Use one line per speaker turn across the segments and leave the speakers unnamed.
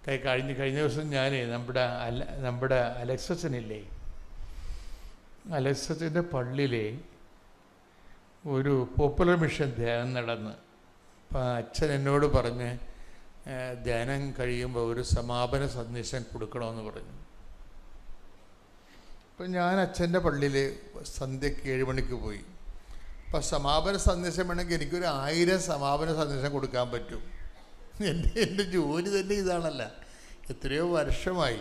കഴിഞ്ഞ ദിവസം ഞാൻ നമ്മുടെ അലക്സച്ചനില്ലേ, അലക്സച്ചൻ്റെ പള്ളിയിലെ ഒരു പോപ്പുലർ മിഷൻ ധ്യാനം നടന്ന്. അപ്പം അച്ഛൻ എന്നോട് പറഞ്ഞ് ധ്യാനം കഴിയുമ്പോൾ ഒരു സമാപന സന്ദേശം കൊടുക്കണമെന്ന് പറഞ്ഞു. അപ്പം ഞാൻ അച്ഛൻ്റെ പള്ളിയിൽ സന്ധ്യയ്ക്ക് 7 മണിക്ക് പോയി. അപ്പം സമാപന സന്ദേശം വേണമെങ്കിൽ എനിക്കൊരു 1000 സമാപന സന്ദേശം കൊടുക്കാൻ പറ്റും. എൻ്റെ ജോലി തന്നെ ഇതാണല്ല, എത്രയോ വർഷമായി.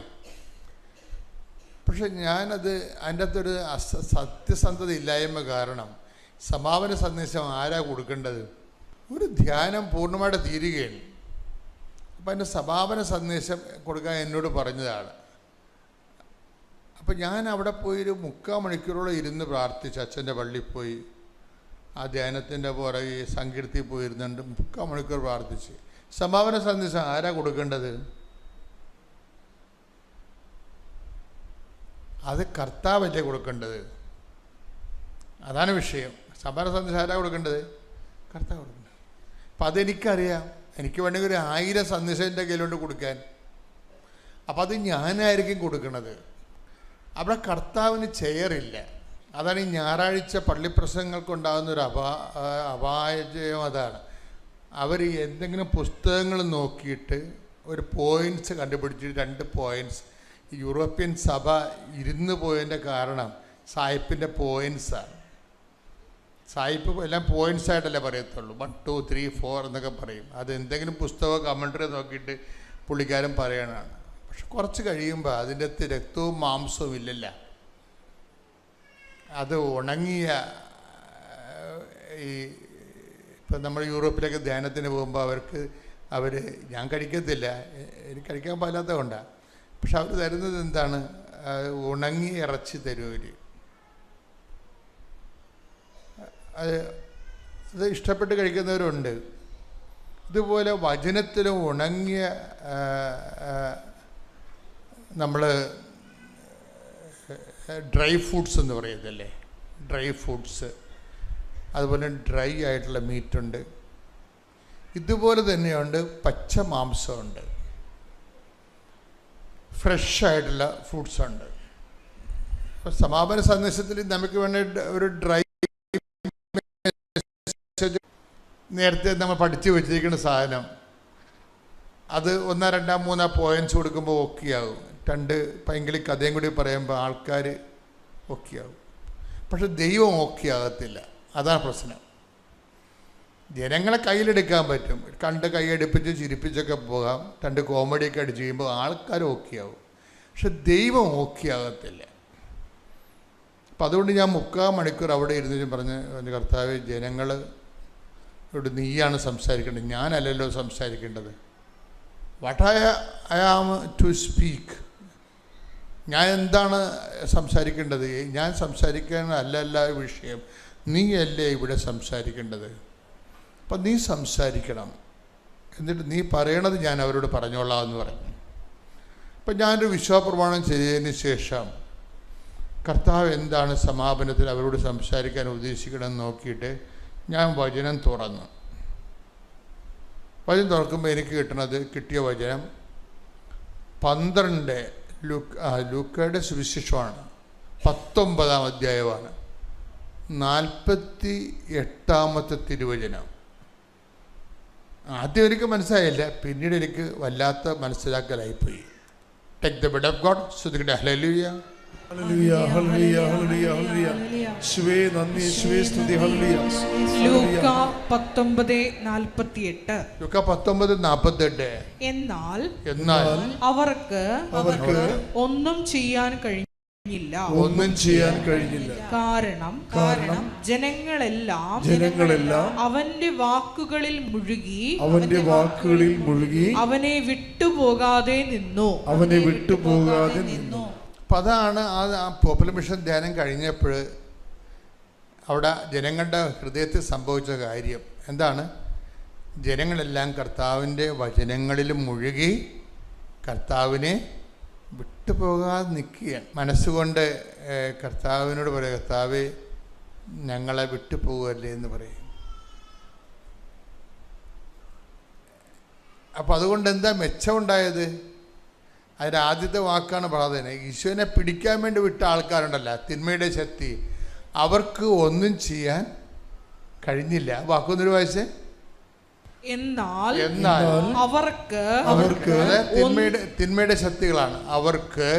പക്ഷെ ഞാനത് അതിൻ്റെ അകത്തൊരു സത്യസന്ധത ഇല്ലായ്മ കാരണം സമാപന സന്ദേശം ആരാ കൊടുക്കേണ്ടത്? ഒരു ധ്യാനം പൂർണ്ണമായിട്ട് തീരുകയാണ്. അപ്പം അതിൻ്റെ സമാപന സന്ദേശം കൊടുക്കാൻ എന്നോട് പറഞ്ഞതാണ്. അപ്പം ഞാൻ അവിടെ പോയി ഒരു 3/4 മണിക്കൂറോളം ഇരുന്ന് പ്രാർത്ഥിച്ചു. അച്ഛൻ്റെ പള്ളിയിൽ പോയി ആ ധ്യാനത്തിൻ്റെ പുറകെ സങ്കീർത്തി പോയിരുന്നുണ്ട് 3/4 മണിക്കൂർ പ്രാർത്ഥിച്ച്. സമാപന സന്ദേശം ആരാ കൊടുക്കേണ്ടത്? അത് കർത്താവല്ലേ കൊടുക്കേണ്ടത്? അതാണ് വിഷയം. സമാപന സന്ദേശം ആരാ കൊടുക്കേണ്ടത്? കർത്താവ് കൊടുക്കേണ്ടത്. അപ്പം അതെനിക്കറിയാം. എനിക്ക് വേണമെങ്കിൽ ഒരു 1000 സന്ദേശം എൻ്റെ കയ്യിലോട്ട് കൊടുക്കാൻ. അപ്പം അത് ഞാനായിരിക്കും കൊടുക്കുന്നത്. അവിടെ കർത്താവിന് ചെയറില്ല. അതാണ് ഈ ഞായറാഴ്ച പള്ളിപ്രസംഗങ്ങൾക്കുണ്ടാകുന്ന ഒരു അപായം. അതാണ് അവർ എന്തെങ്കിലും പുസ്തകങ്ങൾ നോക്കിയിട്ട് ഒരു പോയിൻറ്റ്സ് കണ്ടുപിടിച്ചിട്ട് 2 പോയിൻറ്റ്സ്. യൂറോപ്യൻ സഭ ഇരുന്ന് പോയതിൻ്റെ കാരണം സായിപ്പിൻ്റെ പോയിൻറ്റ്സാണ്. സായിപ്പ് എല്ലാം പോയിൻറ്റ്സ് ആയിട്ടല്ലേ പറയത്തുള്ളൂ. 1 2 3 4 എന്നൊക്കെ പറയും. അത് എന്തെങ്കിലും പുസ്തകമോ കമൻട്രി നോക്കിയിട്ട് പുള്ളിക്കാരൻ പറയണതാണ്. പക്ഷെ കുറച്ച് കഴിയുമ്പോൾ അതിൻ്റെ അകത്ത് രക്തവും മാംസവും ഇല്ലല്ല. അത് ഉണങ്ങിയ ഈ ഇപ്പം നമ്മൾ യൂറോപ്പിലൊക്കെ ധ്യാനത്തിന് പോകുമ്പോൾ ഞാൻ കഴിക്കത്തില്ല, എനിക്ക് കഴിക്കാൻ പാടില്ലാത്തത് കൊണ്ടാണ്. പക്ഷെ അവർ തരുന്നത് എന്താണ്? ഉണങ്ങി ഇറച്ചി തരും അവർ. അത് ഇഷ്ടപ്പെട്ട് കഴിക്കുന്നവരുണ്ട്. ഇതുപോലെ വചനത്തിലും ഉണങ്ങിയ നമ്മൾ ഡ്രൈ ഫ്രൂട്ട്സ് എന്ന് പറയുന്നതല്ലേ, ഡ്രൈ ഫ്രൂട്ട്സ്, അതുപോലെ ഡ്രൈ ആയിട്ടുള്ള മീറ്റുണ്ട്. ഇതുപോലെ തന്നെയുണ്ട് പച്ച മാംസമുണ്ട്, ഫ്രഷ് ആയിട്ടുള്ള ഫ്രൂട്ട്സുണ്ട്. അപ്പോൾ സമാപന സന്ദേശത്തിൽ നമുക്ക് വേണ്ട ഒരു ഡ്രൈ നേരത്തെ നമ്മൾ പഠിച്ചു വെച്ചിരിക്കുന്ന സാധനം അത് 1 2 3 പോയിൻറ്റ്സ് കൊടുക്കുമ്പോൾ ഓക്കെയാകും. 2 പൈങ്കിളി കഥയും കൂടി പറയുമ്പോൾ ആൾക്കാർ ഓക്കെയാകും. പക്ഷെ ദൈവം ഓക്കെ ആകത്തില്ല. അതാണ് പ്രശ്നം. ജനങ്ങളെ കയ്യിലെടുക്കാൻ പറ്റും, കണ്ട് കൈയടിപ്പിച്ച് ചിരിപ്പിച്ചൊക്കെ പോകാം, 2 കോമഡിയൊക്കെ അടിച്ച് കഴിയുമ്പോൾ ആൾക്കാർ ഓക്കെയാവും. പക്ഷെ ദൈവം ഓക്കെ ആകത്തില്ല. അപ്പം അതുകൊണ്ട് ഞാൻ 3/4 മണിക്കൂർ അവിടെ ഇരുന്ന് പറഞ്ഞ് കർത്താവ്, ജനങ്ങൾ ഇവിടെ നീയാണ് സംസാരിക്കേണ്ടത്, ഞാനല്ലല്ലോ സംസാരിക്കേണ്ടത്. What I am to speak, ഞാൻ എന്താണ് സംസാരിക്കേണ്ടത്? ഞാൻ സംസാരിക്കാനല്ല വിഷയം, നീയല്ലേ ഇവിടെ സംസാരിക്കേണ്ടത്. അപ്പം നീ സംസാരിക്കണം, എന്നിട്ട് നീ പറയണത് ഞാൻ അവരോട് പറഞ്ഞോളാം എന്ന് പറഞ്ഞു. അപ്പം ഞാനൊരു വിശ്വാസപ്രമാണം ചെയ്തതിന് ശേഷം കർത്താവ് എന്താണ് സമാപനത്തിൽ അവരോട് സംസാരിക്കാൻ ഉദ്ദേശിക്കണമെന്ന് നോക്കിയിട്ട് ഞാൻ വചനം തുറന്നു. വചനം തുറക്കുമ്പോൾ എനിക്ക് കിട്ടിയ വചനം 12 ലൂക്കയുടെ സുവിശേഷമാണ്, 19-ാം അധ്യായമാണ്, 48-ാമത്തെ തിരുവചനം. ആദ്യം എനിക്ക് മനസ്സിലായില്ല, പിന്നീട് എനിക്ക് വല്ലാത്ത മനസ്സിലാക്കലായിപ്പോയി. Take the bed of God. ശ്രുതിക്കട്ടെ ഹല്ലേലൂയ,
ഹല്ലേലൂയ, ഹല്ലേലൂയ, ഹല്ലേലൂയ, ഹല്ലേലൂയ. യേശുവേ നന്ദി, യേശുവേ സ്തുതി, ഹല്ലേലൂയ.
ലൂക്ക 19:48.
ലൂക്ക 19:48.
എന്നാൽ അവർക്ക് ഒന്നും ചെയ്യാൻ കഴിഞ്ഞില്ല. കാരണം ജനങ്ങളെല്ലാം അവന്റെ വാക്കുകളിൽ മുഴുകി അവനെ വിട്ടുപോകാതെ നിന്നു.
അപ്പം അതാണ് ആ പോപ്പുലർ മിഷൻ ധ്യാനം കഴിഞ്ഞപ്പോൾ അവിടെ ജനങ്ങളുടെ ഹൃദയത്തിൽ സംഭവിച്ച കാര്യം എന്താണ്? ജനങ്ങളെല്ലാം കർത്താവിൻ്റെ വചനങ്ങളിൽ മുഴുകി കർത്താവിനെ വിട്ടുപോകാതെ നിൽക്കുകയാണ്. മനസ്സുകൊണ്ട് കർത്താവിനോട് പറയുക, കർത്താവേ ഞങ്ങളെ വിട്ടുപോകല്ലേ എന്ന് പറയും. അപ്പം അതുകൊണ്ട് എന്താ മെച്ചമുണ്ടായത്? അതിൻ്റെ ആദ്യത്തെ വാക്കാണ് പ്രാർത്ഥന. ഈശോനെ പിടിക്കാൻ വേണ്ടി വിട്ട ആൾക്കാരുണ്ടല്ലോ, തിന്മയുടെ ശക്തി, അവർക്ക് ഒന്നും ചെയ്യാൻ കഴിഞ്ഞില്ല. വാക്കൊന്നൊരു വായിച്ചേ. എന്നാൽ അവർക്ക് തിന്മയുടെ ശക്തികളാണ്, അവർക്ക്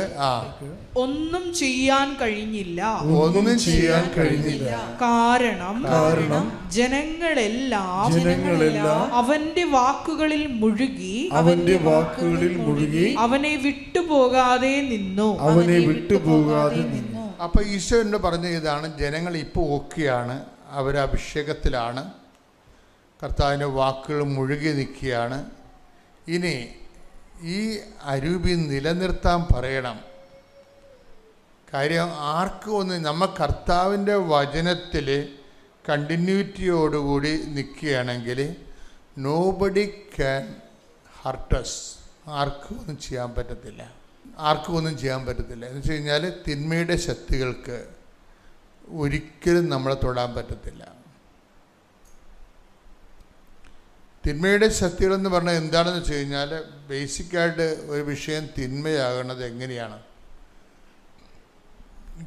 ഒന്നും ചെയ്യാൻ കഴിഞ്ഞില്ല. കാരണം ജനങ്ങളെല്ലാം അവന്റെ വാക്കുകളിൽ മുഴുകി അവനെ വിട്ടുപോകാതെ നിന്നു.
അപ്പൊ ഈശോ എന്ന് പറഞ്ഞ ഇതാണ്, ജനങ്ങൾ ഇപ്പോൾ ഓക്കെയാണ്, അവർ അഭിഷേകത്തിലാണ്, കർത്താവിൻ്റെ വാക്കുകൾ മുഴുകി നിൽക്കുകയാണ്. ഇനി ഈ അരൂപി നിലനിർത്താൻ പറയണം. കാര്യം ആർക്കും ഒന്ന് നമ്മൾ കർത്താവിൻ്റെ വചനത്തിൽ കണ്ടിന്യൂറ്റിയോടുകൂടി നിൽക്കുകയാണെങ്കിൽ നോബഡി ക്യാൻ ഹർട്ടസ്. ആർക്കും ഒന്നും ചെയ്യാൻ പറ്റത്തില്ല. എന്ന് വെച്ച് കഴിഞ്ഞാൽ തിന്മയുടെ ശക്തികൾക്ക് ഒരിക്കലും നമ്മളെ തൊടാൻ പറ്റത്തില്ല. തിന്മയുടെ ശക്തികളെന്ന് പറഞ്ഞാൽ എന്താണെന്ന് വെച്ച് കഴിഞ്ഞാൽ, ബേസിക്കായിട്ട് ഒരു വിഷയം തിന്മയാകുന്നത് എങ്ങനെയാണ്?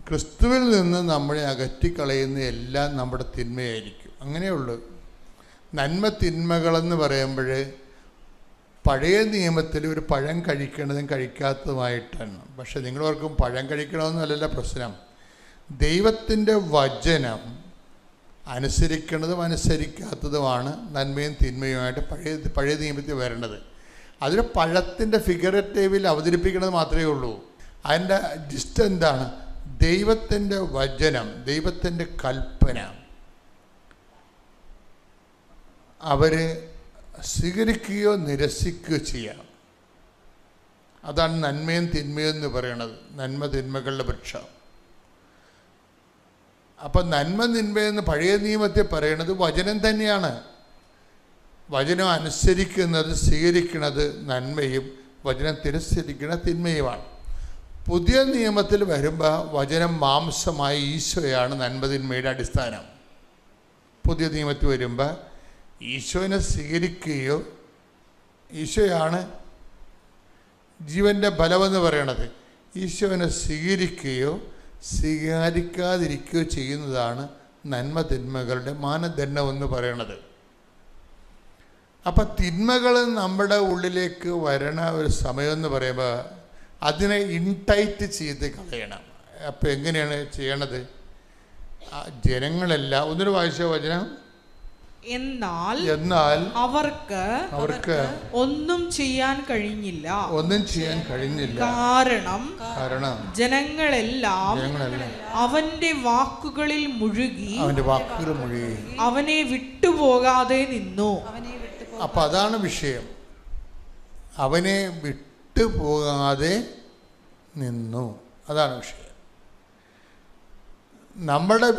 ക്രിസ്തുവിൽ നിന്ന് നമ്മളെ അകറ്റിക്കളയുന്ന എല്ലാം നമ്മുടെ തിന്മയായിരിക്കും. അങ്ങനെയുള്ളൂ. നന്മ തിന്മകളെന്ന് പറയുമ്പോൾ പഴയ നിയമത്തിൽ ഒരു പഴം കഴിക്കേണ്ടതും കഴിക്കാത്തതുമായിട്ടാണ്. പക്ഷെ നിങ്ങളോർക്കും പഴം കഴിക്കണമെന്നല്ല പ്രശ്നം. ദൈവത്തിൻ്റെ വചനം അനുസരിക്കുന്നതും അനുസരിക്കാത്തതുമാണ് നന്മയും തിന്മയുമായിട്ട് പഴയ നിയമത്തിൽ വരേണ്ടത്. അതിൽ പഴത്തിൻ്റെ ഫിഗറേറ്റീവിൽ അവതരിപ്പിക്കുന്നത് മാത്രമേ ഉള്ളൂ. അതിൻ്റെ ജിസ്റ്റ് എന്താണ്? ദൈവത്തിൻ്റെ വചനം, ദൈവത്തിൻ്റെ കൽപ്പന അവർ സ്വീകരിക്കുകയോ നിരസിക്കുകയോ ചെയ്യാം. അതാണ് നന്മയും തിന്മയും എന്ന് പറയണത്, നന്മ തിന്മകളുടെ വൃക്ഷം. അപ്പം നന്മ തിന്മയെന്ന് പഴയ നിയമത്തിൽ പറയണത് വചനം തന്നെയാണ്. വചനം അനുസരിക്കുന്നത്, സ്വീകരിക്കുന്നത് നന്മയും വചനം തിരസ്കരിക്കുന്നത് തിന്മയുമാണ്. പുതിയ നിയമത്തിൽ വരുമ്പോൾ വചനം മാംസമായ ഈശോയാണ് നന്മ തിന്മയുടെ അടിസ്ഥാനം. പുതിയ നിയമത്തിൽ വരുമ്പോൾ ഈശോനെ സ്വീകരിക്കുകയോ, ഈശോയാണ് ജീവൻ്റെ ബലമെന്ന് പറയണത്, ഈശോനെ സ്വീകരിക്കുകയോ സ്വീകരിക്കാതിരിക്കുകയോ ചെയ്യുന്നതാണ് നന്മ തിന്മകളുടെ മാനദണ്ഡമെന്ന് പറയണത്. അപ്പം തിന്മകൾ നമ്മുടെ ഉള്ളിലേക്ക് വരണ ഒരു സമയമെന്ന് പറയുമ്പോൾ അതിനെ ഇൻടൈറ്റ് ചെയ്ത് കളയണം. അപ്പം എങ്ങനെയാണ് ചെയ്യണത്? ജനങ്ങളെല്ലാം ഒന്നൊരു വായിച്ച വചനം.
എന്നാൽ അവർക്ക് ഒന്നും ചെയ്യാൻ കഴിഞ്ഞില്ല. കാരണം ജനങ്ങളെല്ലാം അവന്റെ വാക്കുകളിൽ മുഴുകി അവനെ വിട്ടുപോകാതെ നിന്നു.
അപ്പൊ അതാണ് വിഷയം. അവനെ വിട്ടുപോകാതെ നിന്നു, അതാണ് വിഷയം. നമ്മുടെ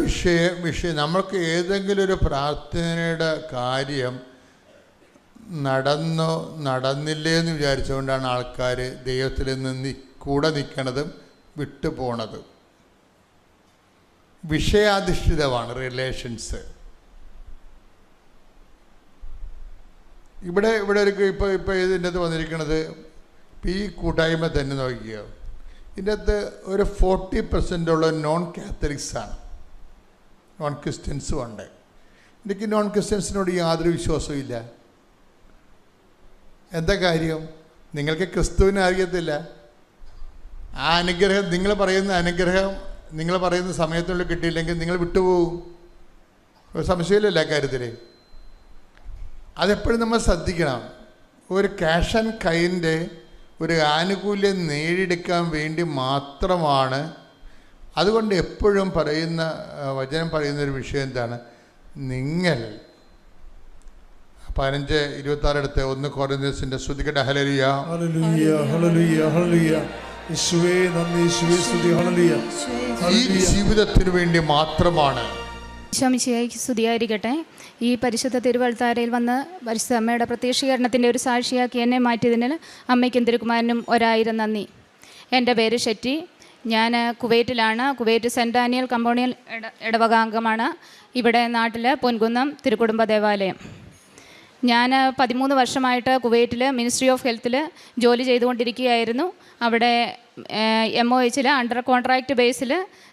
വിഷയം നമ്മൾക്ക് ഏതെങ്കിലും ഒരു പ്രാർത്ഥനയുടെ കാര്യം നടന്നോ നടന്നില്ലേ എന്ന് വിചാരിച്ചുകൊണ്ടാണ് ആൾക്കാർ ദൈവത്തിൽ നിന്ന് കൂടെ നിൽക്കണതും വിട്ടുപോണതും. വിഷയാധിഷ്ഠിതമാണ് റിലേഷൻസ്. ഇവിടെ ഒരു ഇപ്പോൾ ഇതിൻ്റെ അകത്ത് വന്നിരിക്കുന്നത്, ഈ കൂട്ടായ്മ തന്നെ നോക്കിയോ, ഇതിൻ്റെ അകത്ത് ഒരു 40% നോൺ കാത്തലിക്സാണ്, നോൺ ക്രിസ്ത്യൻസും ഉണ്ട്. എനിക്ക് നോൺ ക്രിസ്ത്യൻസിനോട് യാതൊരു വിശ്വാസവും ഇല്ല. എന്താ കാര്യം? നിങ്ങൾക്ക് ക്രിസ്തുവിനെ അറിയത്തില്ല. ആ അനുഗ്രഹം, നിങ്ങൾ പറയുന്ന അനുഗ്രഹം നിങ്ങൾ പറയുന്ന സമയത്തുള്ളിൽ കിട്ടിയില്ലെങ്കിൽ നിങ്ങൾ വിട്ടുപോകും. ഒരു സംശയമില്ലല്ലോ കാര്യത്തിൽ. അതെപ്പോഴും നമ്മൾ ശ്രദ്ധിക്കണം. ഒരു ക്യാഷ് ആൻഡ് കൈൻ്റെ ഒരു ആനുകൂല്യം നേടിയെടുക്കാൻ വേണ്ടി മാത്രമാണ്. അതുകൊണ്ട് എപ്പോഴും പറയുന്ന വചനം പറയുന്നൊരു വിഷയം എന്താണ്? നിങ്ങൾ 15:26 എടുത്ത് 1 കൊരിന്ത്യസിന്റെ സ്തുതിക്കട്ടെ. ഹല്ലേലൂയ ഹല്ലേലൂയ ഹല്ലേലൂയ ഹല്ലേലൂയ. യേശുവേ നന്ദി, യേശുവേ സ്തുതി. ഹല്ലേലൂയ. ഈ ജീവിതത്തിന് വേണ്ടി മാത്രമാണ്.
ഈശോമിശിഹായ്ക്ക് സ്തുതിയായിരിക്കട്ടെ. ഈ പരിശുദ്ധ തിരുവൽത്താരയിൽ വന്ന് പരിശുദ്ധ അമ്മയുടെ പ്രത്യക്ഷീകരണത്തിൻ്റെ ഒരു സാക്ഷിയാക്കി എന്നെ മാറ്റിയതിന് അമ്മയ്ക്കും തിരുക്കുമാരനും 1000 നന്ദി. എൻ്റെ പേര് ഷെറ്റി. ഞാൻ കുവൈറ്റിലാണ്. കുവൈറ്റ് സെൻറ്റ് ഡാനിയൽ കമ്പോണിയൽ ഇടവകാംഗമാണ്. ഇവിടെ നാട്ടിൽ പൊൻകുന്നം തിരുക്കുടുംബ ദേവാലയം. ഞാൻ 13 വർഷമായിട്ട് കുവൈറ്റിൽ മിനിസ്ട്രി ഓഫ് ഹെൽത്തിൽ ജോലി ചെയ്തുകൊണ്ടിരിക്കുകയായിരുന്നു. അവിടെ MOH അണ്ടർ കോൺട്രാക്റ്റ് ബേസിൽ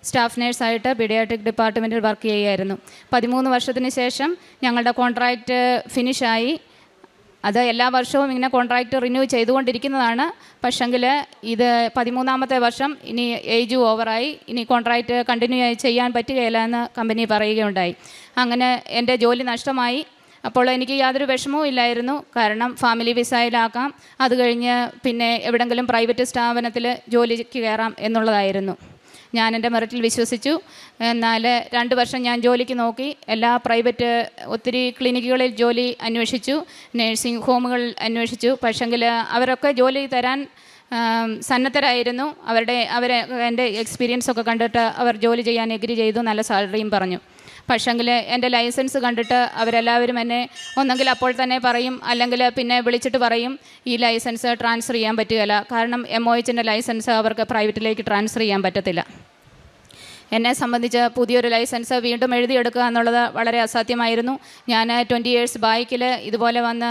സ്റ്റാഫ് നേഴ്സായിട്ട് പീഡിയാട്രിക് ഡിപ്പാർട്ട്മെൻറ്റിൽ വർക്ക് ചെയ്യുകയായിരുന്നു. 13 വർഷത്തിന് ശേഷം ഞങ്ങളുടെ കോൺട്രാക്റ്റ് ഫിനിഷായി. അത് എല്ലാ വർഷവും ഇങ്ങനെ കോൺട്രാക്റ്റ് റിന്യൂ ചെയ്തുകൊണ്ടിരിക്കുന്നതാണ്. പക്ഷെങ്കിൽ ഇത് 13ാമത്തെ വർഷം ഇനി ഏജ് ഓവറായി, ഇനി കോൺട്രാക്റ്റ് കണ്ടിന്യൂ ചെയ്യാൻ പറ്റുകയില്ല എന്ന് കമ്പനി പറയുകയുണ്ടായി. അങ്ങനെ എൻ്റെ ജോലി നഷ്ടമായി. അപ്പോൾ എനിക്ക് യാതൊരു വിഷമവും ഇല്ലായിരുന്നു. കാരണം ഫാമിലി വിസയിലാക്കാം, അത് കഴിഞ്ഞ് പിന്നെ എവിടെയെങ്കിലും പ്രൈവറ്റ് സ്ഥാപനത്തിൽ ജോലിക്ക് കയറാം എന്നുള്ളതായിരുന്നു. ഞാൻ എൻ്റെ മെറിറ്റിൽ വിശ്വസിച്ചു. എന്നാൽ 2 വർഷം ഞാൻ ജോലിക്ക് നോക്കി. എല്ലാ പ്രൈവറ്റ് ഒത്തിരി ക്ലിനിക്കുകളിൽ ജോലി അന്വേഷിച്ചു, നേഴ്സിംഗ് ഹോമുകൾ അന്വേഷിച്ചു. പക്ഷെങ്കിൽ അവരൊക്കെ ജോലി തരാൻ സന്നദ്ധരായിരുന്നു. എൻ്റെ എക്സ്പീരിയൻസൊക്കെ കണ്ടിട്ട് അവർ ജോലി ചെയ്യാൻ എഗ്രി ചെയ്തു, നല്ല സാലറിയും പറഞ്ഞു. പക്ഷെങ്കിൽ എൻ്റെ ലൈസൻസ് കണ്ടിട്ട് അവരെല്ലാവരും എന്നെ ഒന്നെങ്കിൽ അപ്പോൾ തന്നെ പറയും, അല്ലെങ്കിൽ പിന്നെ വിളിച്ചിട്ട് പറയും ഈ ലൈസൻസ് ട്രാൻസ്ഫർ ചെയ്യാൻ പറ്റുകയില്ല. കാരണം MOHൻ്റെ ലൈസൻസ് അവർക്ക് പ്രൈവറ്റിലേക്ക് ട്രാൻസ്ഫർ ചെയ്യാൻ പറ്റത്തില്ല. എന്നെ സംബന്ധിച്ച് പുതിയൊരു ലൈസൻസ് വീണ്ടും എഴുതിയെടുക്കുക എന്നുള്ളത് വളരെ അസാധ്യമായിരുന്നു. ഞാൻ 20 years ബാക്കിൽ ഇതുപോലെ വന്ന്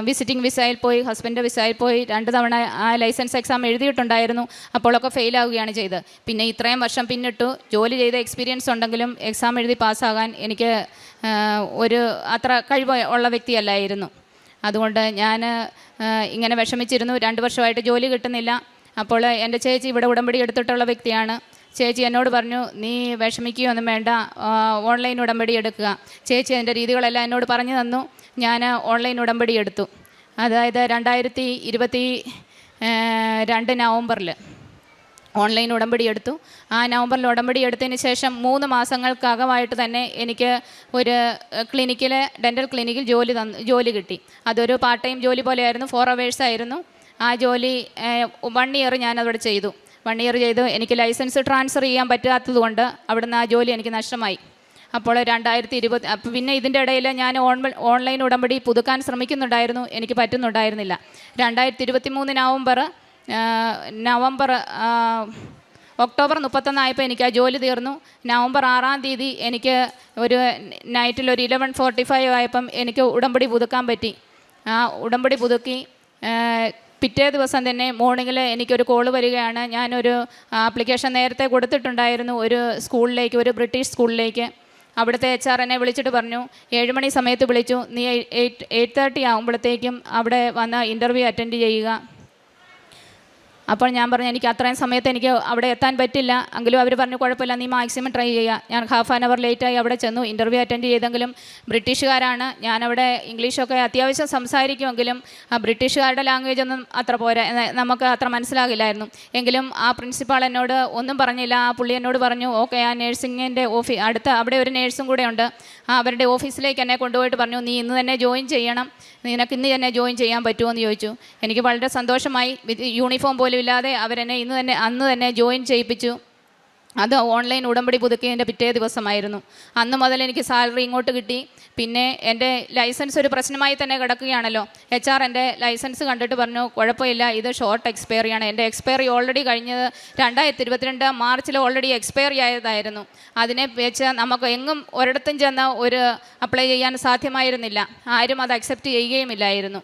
വിസിറ്റിംഗ് വിസയിൽ പോയി, ഹസ്ബൻഡ് വിസയിൽ പോയി 2 തവണ ആ ലൈസൻസ് എക്സാം എഴുതിയിട്ടുണ്ടായിരുന്നു. അപ്പോഴൊക്കെ ഫെയിലാവുകയാണ് ചെയ്തത്. പിന്നെ ഇത്രയും വർഷം പിന്നിട്ടു. ജോലി ചെയ്ത എക്സ്പീരിയൻസ് ഉണ്ടെങ്കിലും എക്സാം എഴുതി പാസ്സാകാൻ എനിക്ക് ഒരു അത്ര കഴിവ് ഉള്ള വ്യക്തിയല്ലായിരുന്നു. അതുകൊണ്ട് ഞാൻ ഇങ്ങനെ വിഷമിച്ചിരുന്നു. 2 വർഷമായിട്ട് ജോലി കിട്ടുന്നില്ല. അപ്പോൾ എൻ്റെ ചേച്ചി ഇവിടെ ഉടമ്പടി എടുത്തിട്ടുള്ള വ്യക്തിയാണ്. ചേച്ചി എന്നോട് പറഞ്ഞു, നീ വിഷമിക്കുകയൊന്നും വേണ്ട, ഓൺലൈൻ ഉടമ്പടി എടുക്കുക. ചേച്ചി അതിൻ്റെ രീതികളെല്ലാം എന്നോട് പറഞ്ഞു തന്നു. ഞാൻ ഓൺലൈൻ ഉടമ്പടി എടുത്തു. അതായത് 2022 നവംബറിൽ ഓൺലൈൻ ഉടമ്പടി എടുത്തു. ആ നവംബറിൽ ഉടമ്പടി എടുത്തതിന് ശേഷം 3 മാസങ്ങൾക്കകമായിട്ട് തന്നെ എനിക്ക് ഒരു ക്ലിനിക്കിൽ, ഡെൻ്റൽ ക്ലിനിക്കിൽ ജോലി കിട്ടി. അതൊരു പാർട്ട് ടൈം ജോലി പോലെയായിരുന്നു, 4 hours ആയിരുന്നു. ആ ജോലി 1 year ഞാനതവിടെ ചെയ്തു. 1 year ചെയ്തു. എനിക്ക് ലൈസൻസ് ട്രാൻസ്ഫർ ചെയ്യാൻ പറ്റാത്തത് കൊണ്ട് അവിടുന്ന് ആ ജോലി എനിക്ക് നഷ്ടമായി. അപ്പോൾ 2020 പിന്നെ ഇതിൻ്റെ ഇടയിൽ ഞാൻ ഓൺലൈൻ ഉടമ്പടി പുതുക്കാൻ ശ്രമിക്കുന്നുണ്ടായിരുന്നു, എനിക്ക് പറ്റുന്നുണ്ടായിരുന്നില്ല. 2023 ഒക്ടോബർ 31 ആയപ്പോൾ എനിക്ക് ആ ജോലി തീർന്നു. നവംബർ 6-ാം തീയതി എനിക്ക് ഒരു നൈറ്റിൽ ഒരു 11:45 ആയപ്പം എനിക്ക് ഉടമ്പടി പുതുക്കാൻ പറ്റി. ആ ഉടമ്പടി പുതുക്കി. പിറ്റേ ദിവസം തന്നെ മോർണിംഗിൽ എനിക്കൊരു കോള് വരികയാണ്. ഞാനൊരു ആപ്ലിക്കേഷൻ നേരത്തെ കൊടുത്തിട്ടുണ്ടായിരുന്നു ഒരു സ്കൂളിലേക്ക്, ഒരു ബ്രിട്ടീഷ് സ്കൂളിലേക്ക്. അവിടുത്തെ HR എന്നെ വിളിച്ചിട്ട് പറഞ്ഞു, 7 മണി സമയത്ത് വിളിച്ചു, നീ 8:30 ആകുമ്പോഴത്തേക്കും അവിടെ വന്ന് ഇൻ്റർവ്യൂ അറ്റൻഡ് ചെയ്യുക. അപ്പോൾ ഞാൻ പറഞ്ഞു, എനിക്ക് അത്രയും സമയത്ത് എനിക്ക് അവിടെ എത്താൻ പറ്റില്ല. എങ്കിലും അവർ പറഞ്ഞു, കുഴപ്പമില്ല, നീ മാക്സിമം ട്രൈ ചെയ്യുക. ഞാൻ 1/2 hour ലേറ്റായി അവിടെ ചെന്നു. ഇൻ്റർവ്യൂ അറ്റൻഡ് ചെയ്തെങ്കിലും ബ്രിട്ടീഷുകാരാണ്. ഞാനവിടെ ഇംഗ്ലീഷൊക്കെ അത്യാവശ്യം സംസാരിക്കുമെങ്കിലും ആ ബ്രിട്ടീഷുകാരുടെ ലാംഗ്വേജ് ഒന്നും അത്ര പോരാ, നമുക്ക് അത്ര മനസ്സിലാകില്ലായിരുന്നു. എങ്കിലും ആ പ്രിൻസിപ്പാൾ എന്നോട് ഒന്നും പറഞ്ഞില്ല. ആ പുള്ളി എന്നോട് പറഞ്ഞു, ഓക്കെ, ആ നേഴ്സിങ്ങിൻ്റെ അടുത്ത് അവിടെ ഒരു നേഴ്സും കൂടെ ഉണ്ട്, അവരുടെ ഓഫീസിലേക്ക് എന്നെ കൊണ്ടുപോയിട്ട് പറഞ്ഞു, നീ ഇന്ന് തന്നെ ജോയിൻ ചെയ്യണം, നിനക്ക് ഇന്ന് തന്നെ ജോയിൻ ചെയ്യാൻ പറ്റുമോ എന്ന് ചോദിച്ചു. എനിക്ക് വളരെ സന്തോഷമായി. യൂണിഫോം പോലും ഇല്ലാതെ അവരെന്നെ അന്ന് തന്നെ ജോയിൻ ചെയ്യിപ്പിച്ചു. അത് ഓൺലൈൻ ഉടമ്പടി പുതുക്കിയതിൻ്റെ പിറ്റേ ദിവസമായിരുന്നു. അന്ന് മുതൽ എനിക്ക് സാലറി ഇങ്ങോട്ട് കിട്ടി. പിന്നെ എൻ്റെ ലൈസൻസ് ഒരു പ്രശ്നമായി തന്നെ കിടക്കുകയാണല്ലോ. HR എൻ്റെ ലൈസൻസ് കണ്ടിട്ട് പറഞ്ഞു, കുഴപ്പമില്ല, ഇത് ഷോർട്ട് എക്സ്പയറിയാണ്. എൻ്റെ എക്സ്പയറി ഓൾറെഡി കഴിഞ്ഞത് 2022 മാർച്ചിൽ ഓൾറെഡി എക്സ്പയറി ആയതായിരുന്നു. അതിനെ വെച്ച് നമുക്ക് എങ്ങും ഒരിടത്തും ചെന്ന് ഒരു അപ്ലൈ ചെയ്യാൻ സാധ്യമായിരുന്നില്ല. ആരും അത് അക്സെപ്റ്റ് ചെയ്യുകയുമില്ലായിരുന്നു.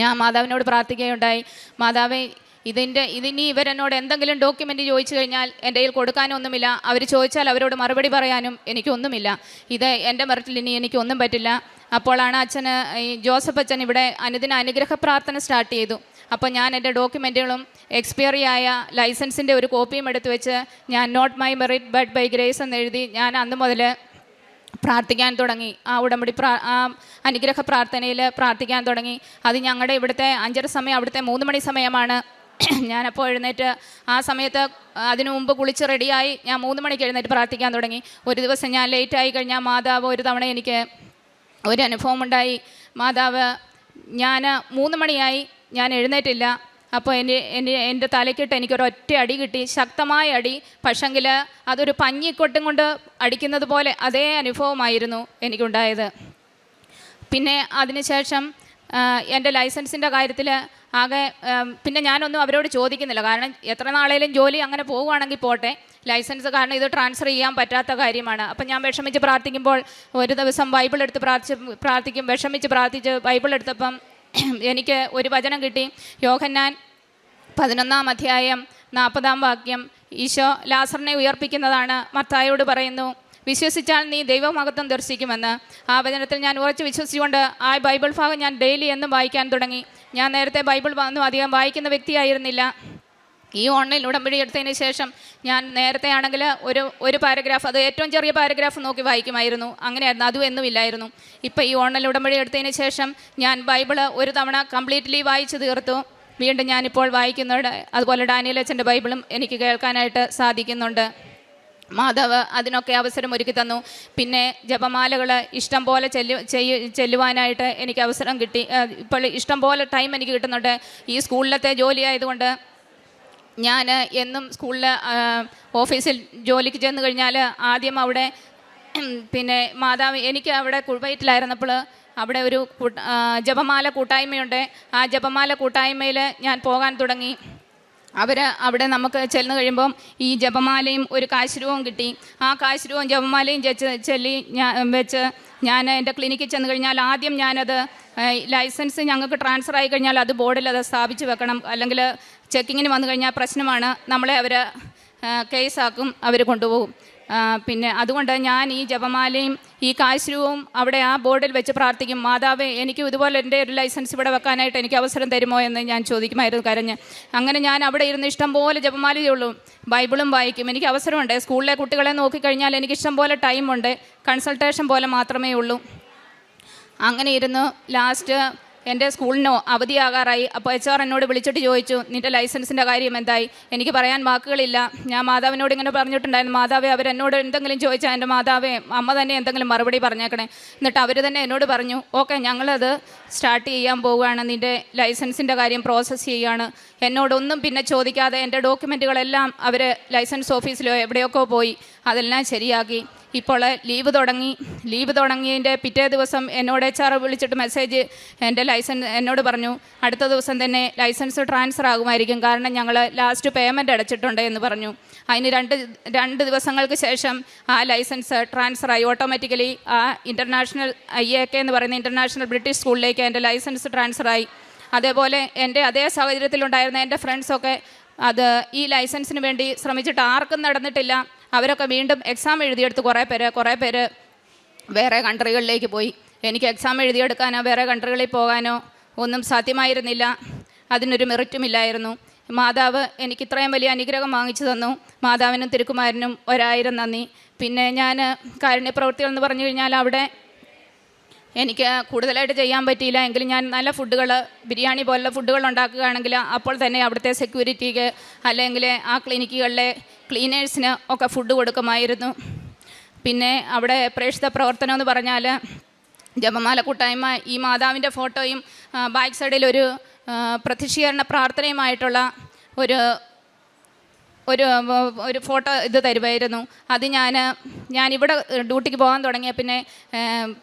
ഞാൻ മാതാവിനോട് പ്രാർത്ഥിക്കുകയുണ്ടായി, മാതാവേ, ഇതിനി ഇവരെന്നോട് എന്തെങ്കിലും ഡോക്യുമെൻ്റ് ചോദിച്ചു കഴിഞ്ഞാൽ എൻ്റെ കയ്യിൽ കൊടുക്കാനൊന്നുമില്ല. അവർ ചോദിച്ചാൽ അവരോട് മറുപടി പറയാനും എനിക്കൊന്നുമില്ല. ഇത് എൻ്റെ മെറിറ്റിൽ ഇനി എനിക്കൊന്നും പറ്റില്ല. അപ്പോഴാണ് ഈ ജോസഫ് അച്ഛൻ ഇവിടെ അനുദിന അനുഗ്രഹ പ്രാർത്ഥന സ്റ്റാർട്ട് ചെയ്തു. അപ്പോൾ ഞാൻ എൻ്റെ ഡോക്യുമെൻറ്റുകളും എക്സ്പയറി ആയ ലൈസൻസിൻ്റെ ഒരു കോപ്പിയും എടുത്തു വെച്ച് ഞാൻ not my merit but by grace എന്ന് എഴുതി ഞാൻ അന്ന് മുതൽ പ്രാർത്ഥിക്കാൻ തുടങ്ങി. ആ ഉടമ്പടി അനുഗ്രഹ പ്രാർത്ഥനയിൽ പ്രാർത്ഥിക്കാൻ തുടങ്ങി. അത് ഞങ്ങളുടെ ഇവിടുത്തെ 5:30 സമയം, അവിടുത്തെ 3 മണി സമയമാണ്. ഞാനപ്പോൾ എഴുന്നേറ്റ് ആ സമയത്ത് അതിനു മുമ്പ് കുളിച്ച് റെഡിയായി ഞാൻ 3 മണിക്ക് എഴുന്നേറ്റ് പ്രാർത്ഥിക്കാൻ തുടങ്ങി. ഒരു ദിവസം ഞാൻ ലേറ്റായി കഴിഞ്ഞാൽ മാതാവ് ഒരു തവണ എനിക്ക് ഒരു അനുഭവം ഉണ്ടായി. മാതാവ്, ഞാൻ 3 മണിയായി, ഞാൻ എഴുന്നേറ്റില്ല. അപ്പോൾ എൻ്റെ തലയ്ക്കിട്ട് എനിക്കൊരൊറ്റ അടി കിട്ടി, ശക്തമായ അടി. പക്ഷെങ്കിൽ അതൊരു പഞ്ഞിക്കൊട്ടും കൊണ്ട് അടിക്കുന്നത് പോലെ അതേ അനുഭവമായിരുന്നു എനിക്കുണ്ടായത്. പിന്നെ അതിനുശേഷം എൻ്റെ ലൈസൻസിൻ്റെ കാര്യത്തിൽ ആകെ പിന്നെ ഞാനൊന്നും അവരോട് ചോദിക്കുന്നില്ല. കാരണം എത്ര നാളേലും ജോലി അങ്ങനെ പോവുകയാണെങ്കിൽ പോട്ടെ, ലൈസൻസ് കാരണം ഇത് ട്രാൻസ്ഫർ ചെയ്യാൻ പറ്റാത്ത കാര്യമാണ്. അപ്പം ഞാൻ വിഷമിച്ച് പ്രാർത്ഥിക്കുമ്പോൾ ഒരു ദിവസം ബൈബിൾ എടുത്ത് പ്രാർത്ഥിക്കും. വിഷമിച്ച് പ്രാർത്ഥിച്ച് ബൈബിൾ എടുത്തപ്പം എനിക്ക് ഒരു വചനം കിട്ടി. യോഹന്നാൻ 11-ാം അധ്യായം 40-ാം വാക്യം. ഈശോ ലാസറിനെ ഉയർപ്പിക്കുന്നതാണ്. മത്തായിയോട് പറയുന്നു, വിശ്വസിച്ചാൽ നീ ദൈവമഹത്വം ദർശിക്കുമെന്ന്. ആ വചനത്തിൽ ഞാൻ ഉറച്ച് വിശ്വസിച്ചുകൊണ്ട് ആ ബൈബിൾ ഭാഗം ഞാൻ ഡെയിലി എന്നും വായിക്കാൻ തുടങ്ങി. ഞാൻ നേരത്തെ ബൈബിൾ ഒന്നും അധികം വായിക്കുന്ന വ്യക്തിയായിരുന്നില്ല. ഈ ഓൺലൈൻ ഉടമ്പടി എടുത്തതിന് ശേഷം ഞാൻ നേരത്തെ ആണെങ്കിൽ ഒരു പാരഗ്രാഫ്, അത് ഏറ്റവും ചെറിയ പാരഗ്രാഫ് നോക്കി വായിക്കുമായിരുന്നു. അങ്ങനെയായിരുന്നു, അതും എന്നും ഇല്ലായിരുന്നു. ഇപ്പോൾ ഈ ഓൺലൈൻ ഉടമ്പടി എടുത്തതിന് ശേഷം ഞാൻ ബൈബിള് ഒരു തവണ കംപ്ലീറ്റ്ലി വായിച്ചു തീർത്തു. വീണ്ടും ഞാനിപ്പോൾ വായിക്കുന്നുണ്ട്. അതുപോലെ ഡാനിയേൽ അച്ഛൻ്റെ ബൈബിളും എനിക്ക് കേൾക്കാനായിട്ട് സാധിക്കുന്നുണ്ട്. മാതാവ് അതിനൊക്കെ അവസരം ഒരുക്കി തന്നു. പിന്നെ ജപമാലകൾ ഇഷ്ടം പോലെ ചെല്ലുവാനായിട്ട് എനിക്ക് അവസരം കിട്ടി. ഇപ്പോൾ ഇഷ്ടം പോലെ ടൈം എനിക്ക് കിട്ടുന്നുണ്ട്. ഈ സ്കൂളിലത്തെ ജോലി ആയതുകൊണ്ട് ഞാൻ എന്നും സ്കൂളിൽ ഓഫീസിൽ ജോലിക്ക് ചെന്ന് കഴിഞ്ഞാൽ ആദ്യം അവിടെ പിന്നെ മാതാവ്, എനിക്ക് അവിടെ കുവൈറ്റിലായിരുന്നപ്പോൾ അവിടെ ഒരു ജപമാല കൂട്ടായ്മയുണ്ട്. ആ ജപമാല കൂട്ടായ്മയിൽ ഞാൻ പോകാൻ തുടങ്ങി. അവിടെ നമുക്ക് ചെന്ന് കഴിയുമ്പം ഈ ജപമാലയും ഒരു കാശുരൂപവും കിട്ടി. ആ കാശുരൂപവും ജപമാലയും വെച്ച് ഞാൻ എൻ്റെ ക്ലിനിക്കിൽ ചെന്ന് കഴിഞ്ഞാൽ ആദ്യം ഞാനത് ലൈസൻസ് ഞങ്ങൾക്ക് ട്രാൻസ്ഫർ ആയി കഴിഞ്ഞാൽ അത് ബോർഡിൽ അത് സ്ഥാപിച്ച് വെക്കണം. അല്ലെങ്കിൽ ചെക്കിങ്ങിന് വന്നു കഴിഞ്ഞാൽ പ്രശ്നമാണ്, നമ്മളെ അവർ കേസാക്കും, അവർ കൊണ്ടുപോകും. പിന്നെ അതുകൊണ്ട് ഞാൻ ഈ ജപമാലയും ഈ കാശുരൂപവും അവിടെ ആ ബോർഡിൽ വെച്ച് പ്രാർത്ഥിക്കും. മാതാവേ, എനിക്ക് ഇതുപോലെ എൻ്റെ ഒരു ലൈസൻസ് ഇവിടെ വെക്കാനായിട്ട് എനിക്ക് അവസരം തരുമോ എന്ന് ഞാൻ ചോദിക്കുമായിരുന്നു കരഞ്ഞ്. അങ്ങനെ ഞാൻ അവിടെ ഇരുന്ന് ഇഷ്ടം പോലെ ജപമാലയുള്ളൂ, ബൈബിളും വായിക്കും. എനിക്ക് അവസരമുണ്ട്. സ്കൂളിലെ കുട്ടികളെ നോക്കിക്കഴിഞ്ഞാൽ എനിക്ക് ഇഷ്ടം പോലെ ടൈമുണ്ട്. കൺസൾട്ടേഷൻ പോലെ മാത്രമേ ഉള്ളൂ. അങ്ങനെ ഇരുന്ന് ലാസ്റ്റ് എൻ്റെ സ്കൂളിനോ അവധിയാകാറായി. അപ്പോൾ HR എന്നോട് വിളിച്ചിട്ട് ചോദിച്ചു, നിൻ്റെ ലൈസൻസിൻ്റെ കാര്യം എന്തായി? എനിക്ക് പറയാൻ വാക്കുകളില്ല. ഞാൻ മാതാവിനോട് ഇങ്ങനെ പറഞ്ഞിട്ടുണ്ടായിരുന്നു, മാതാവേ അവരെന്നോട് എന്തെങ്കിലും ചോദിച്ചാൽ എൻ്റെ മാതാവേ അമ്മ തന്നെ എന്തെങ്കിലും മറുപടി പറഞ്ഞേക്കണേ. എന്നിട്ട് അവർ തന്നെ എന്നോട് പറഞ്ഞു, ഓക്കെ ഞങ്ങളത് സ്റ്റാർട്ട് ചെയ്യാൻ പോവുകയാണ്, നിൻ്റെ ലൈസൻസിൻ്റെ കാര്യം പ്രോസസ്സ് ചെയ്യുകയാണ്. എന്നോടൊന്നും പിന്നെ ചോദിക്കാതെ എൻ്റെ ഡോക്യുമെൻറ്റുകളെല്ലാം അവർ ലൈസൻസ് ഓഫീസിലോ എവിടെയൊക്കെ പോയി അതെല്ലാം ശരിയാക്കി. ഇപ്പോൾ ലീവ് തുടങ്ങിയതിൻ്റെ പിറ്റേ ദിവസം എന്നോട് HR വിളിച്ചിട്ട് മെസ്സേജ് എൻ്റെ എന്നോട് പറഞ്ഞു, അടുത്ത ദിവസം തന്നെ ലൈസൻസ് ട്രാൻസ്ഫർ ആകുമായിരിക്കും, കാരണം ഞങ്ങൾ ലാസ്റ്റ് പേയ്മെൻറ്റ് അടച്ചിട്ടുണ്ട് എന്ന് പറഞ്ഞു. അതിന് രണ്ട് ദിവസങ്ങൾക്ക് ശേഷം ആ ലൈസൻസ് ട്രാൻസ്ഫറായി. ഓട്ടോമാറ്റിക്കലി ആ ഇൻ്റർനാഷണൽ IAK എന്ന് പറയുന്ന ഇൻ്റർനാഷണൽ ബ്രിട്ടീഷ് സ്കൂളിലേക്ക് എൻ്റെ ലൈസൻസ് ട്രാൻസ്ഫറായി. അതേപോലെ എൻ്റെ അതേ സാഹചര്യത്തിലുണ്ടായിരുന്ന എൻ്റെ ഫ്രണ്ട്സൊക്കെ അത് ഈ ലൈസൻസിന് വേണ്ടി ശ്രമിച്ചിട്ട് ആർക്കും നടന്നിട്ടില്ല. അവരൊക്കെ വീണ്ടും എക്സാം എഴുതിയെടുത്ത് കുറേ പേര് വേറെ കൺട്രികളിലേക്ക് പോയി. എനിക്ക് എക്സാം എഴുതിയെടുക്കാനോ വേറെ കൺട്രികളിൽ പോകാനോ ഒന്നും സാധ്യമായിരുന്നില്ല. അതിനൊരു മെറിറ്റുമില്ലായിരുന്നു. മാതാവ് എനിക്ക് ഇത്രയും വലിയ അനുഗ്രഹം വാങ്ങിച്ചു തന്നു. മാതാവിനും തിരുക്കുമാരനും 1000 നന്ദി. പിന്നെ ഞാൻ കാരുണ്യപ്രവൃത്തികൾ എന്ന് പറഞ്ഞു കഴിഞ്ഞാൽ അവിടെ എനിക്ക് കൂടുതലായിട്ട് ചെയ്യാൻ പറ്റിയില്ല. എങ്കിലും ഞാൻ നല്ല ഫുഡുകൾ, ബിരിയാണി പോലുള്ള ഫുഡുകൾ ഉണ്ടാക്കുകയാണെങ്കിൽ അപ്പോൾ തന്നെ അവിടുത്തെ സെക്യൂരിറ്റിക്ക് അല്ലെങ്കിൽ ആ ക്ലിനിക്കുകളിലെ ക്ലീനേഴ്സിന് ഒക്കെ ഫുഡ് കൊടുക്കുമായിരുന്നു. പിന്നെ അവിടെ പ്രേക്ഷിത പ്രവർത്തനം എന്ന് പറഞ്ഞാൽ ജപമാല കൂട്ടായ്മ ഈ മാതാവിൻ്റെ ഫോട്ടോയും ബാക്ക് സൈഡിൽ ഒരു പ്രത്യക്ഷീകരണ പ്രാർത്ഥനയുമായിട്ടുള്ള ഒരു ഫോട്ടോ ഇത് തരുമായിരുന്നു. അത് ഞാനിവിടെ ഡ്യൂട്ടിക്ക് പോകാൻ തുടങ്ങിയ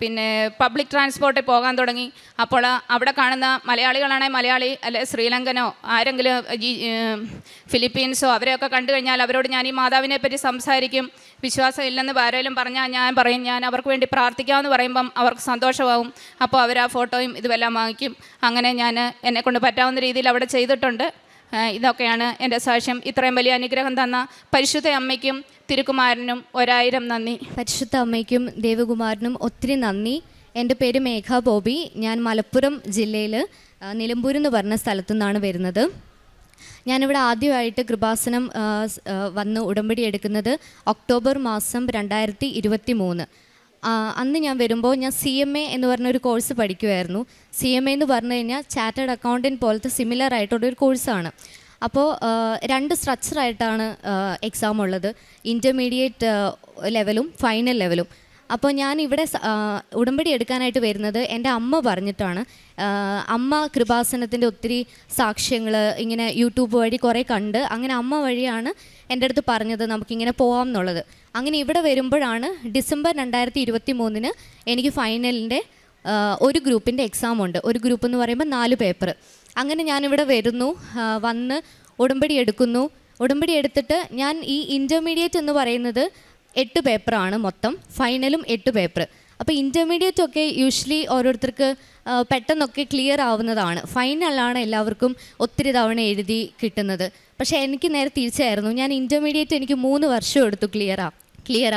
പിന്നെ പബ്ലിക് ട്രാൻസ്പോർട്ടിൽ പോകാൻ തുടങ്ങി. അപ്പോൾ അവിടെ കാണുന്ന മലയാളികളാണെങ്കിൽ മലയാളി, അല്ലെ ശ്രീലങ്കനോ ആരെങ്കിലും ഫിലിപ്പീൻസോ അവരെയൊക്കെ കണ്ടു കഴിഞ്ഞാൽ അവരോട് ഞാൻ ഈ മാതാവിനെ പറ്റി സംസാരിക്കും. വിശ്വാസം ഇല്ലെന്ന് ആരെങ്കിലും പറഞ്ഞാൽ ഞാൻ പറയും ഞാൻ അവർക്ക് വേണ്ടി പ്രാർത്ഥിക്കാമെന്ന് പറയുമ്പം അവർക്ക് സന്തോഷമാവും. അപ്പോൾ അവർ ആ ഫോട്ടോയും ഇതുമെല്ലാം വാങ്ങിക്കും. അങ്ങനെ ഞാൻ എന്നെക്കൊണ്ട് പറ്റാവുന്ന രീതിയിൽ അവിടെ ചെയ്തിട്ടുണ്ട്. ഇതൊക്കെയാണ് എൻ്റെ സാക്ഷ്യം. ഇത്രയും വലിയ അനുഗ്രഹം തന്ന പരിശുദ്ധ അമ്മയ്ക്കും തിരുക്കുമാരനും 1000 നന്ദി.
പരിശുദ്ധ അമ്മയ്ക്കും ദേവകുമാരനും ഒത്തിരി നന്ദി. എൻ്റെ പേര് മേഘ ബോബി. ഞാൻ മലപ്പുറം ജില്ലയിൽ നിലമ്പൂർ എന്ന് പറഞ്ഞ സ്ഥലത്തു നിന്നാണ് വരുന്നത്. ഞാനിവിടെ ആദ്യമായിട്ട് കൃപാസനം വന്ന് ഉടമ്പടി എടുക്കുന്നത് ഒക്ടോബർ മാസം 2023. അന്ന് ഞാൻ വരുമ്പോൾ ഞാൻ CMA എന്ന് പറഞ്ഞൊരു കോഴ്സ് പഠിക്കുമായിരുന്നു. CMA എന്ന് പറഞ്ഞു കഴിഞ്ഞാൽ ചാർട്ടേഡ് അക്കൗണ്ടൻറ്റ് പോലത്തെ സിമിലർ ആയിട്ടുള്ളൊരു കോഴ്സാണ്. അപ്പോൾ 2 സ്ട്രക്ചറായിട്ടാണ് എക്സാം ഉള്ളത്, ഇൻ്റർമീഡിയറ്റ് ലെവലും ഫൈനൽ ലെവലും. അപ്പോൾ ഞാൻ ഇവിടെ ഉടമ്പടി എടുക്കാനായിട്ട് വരുന്നത് എൻ്റെ അമ്മ പറഞ്ഞിട്ടാണ്. അമ്മ കൃപാസനത്തിൻ്റെ ഒത്തിരി സാക്ഷ്യങ്ങൾ ഇങ്ങനെ യൂട്യൂബ് വഴി കുറേ കണ്ട് അങ്ങനെ അമ്മ വഴിയാണ് എൻ്റെ അടുത്ത് പറഞ്ഞത് നമുക്കിങ്ങനെ പോകാം എന്നുള്ളത്. അങ്ങനെ ഇവിടെ വരുമ്പോഴാണ് ഡിസംബർ 2023 എനിക്ക് ഫൈനലിൻ്റെ ഒരു ഗ്രൂപ്പിൻ്റെ എക്സാം ഉണ്ട്. ഒരു ഗ്രൂപ്പ് എന്ന് പറയുമ്പോൾ 4 പേപ്പർ. അങ്ങനെ ഞാനിവിടെ വരുന്നു, വന്ന് ഉടമ്പടി എടുക്കുന്നു. ഉടമ്പടി എടുത്തിട്ട് ഞാൻ ഈ ഇൻ്റർമീഡിയറ്റ് എന്ന് പറയുന്നത് 8 പേപ്പറാണ് മൊത്തം, ഫൈനലും 8 പേപ്പർ. അപ്പോൾ ഇൻ്റർമീഡിയറ്റ് ഒക്കെ യൂഷ്വലി ഓരോരുത്തർക്ക് പെട്ടെന്നൊക്കെ ക്ലിയർ ആവുന്നതാണ്. ഫൈനലാണ് എല്ലാവർക്കും ഒത്തിരി തവണ എഴുതി കിട്ടുന്നത്. പക്ഷേ എനിക്ക് നേരെ തിരിച്ചായിരുന്നു. ഞാൻ ഇൻ്റർമീഡിയറ്റ് എനിക്ക് 3 വർഷം എടുത്തു ക്ലിയർ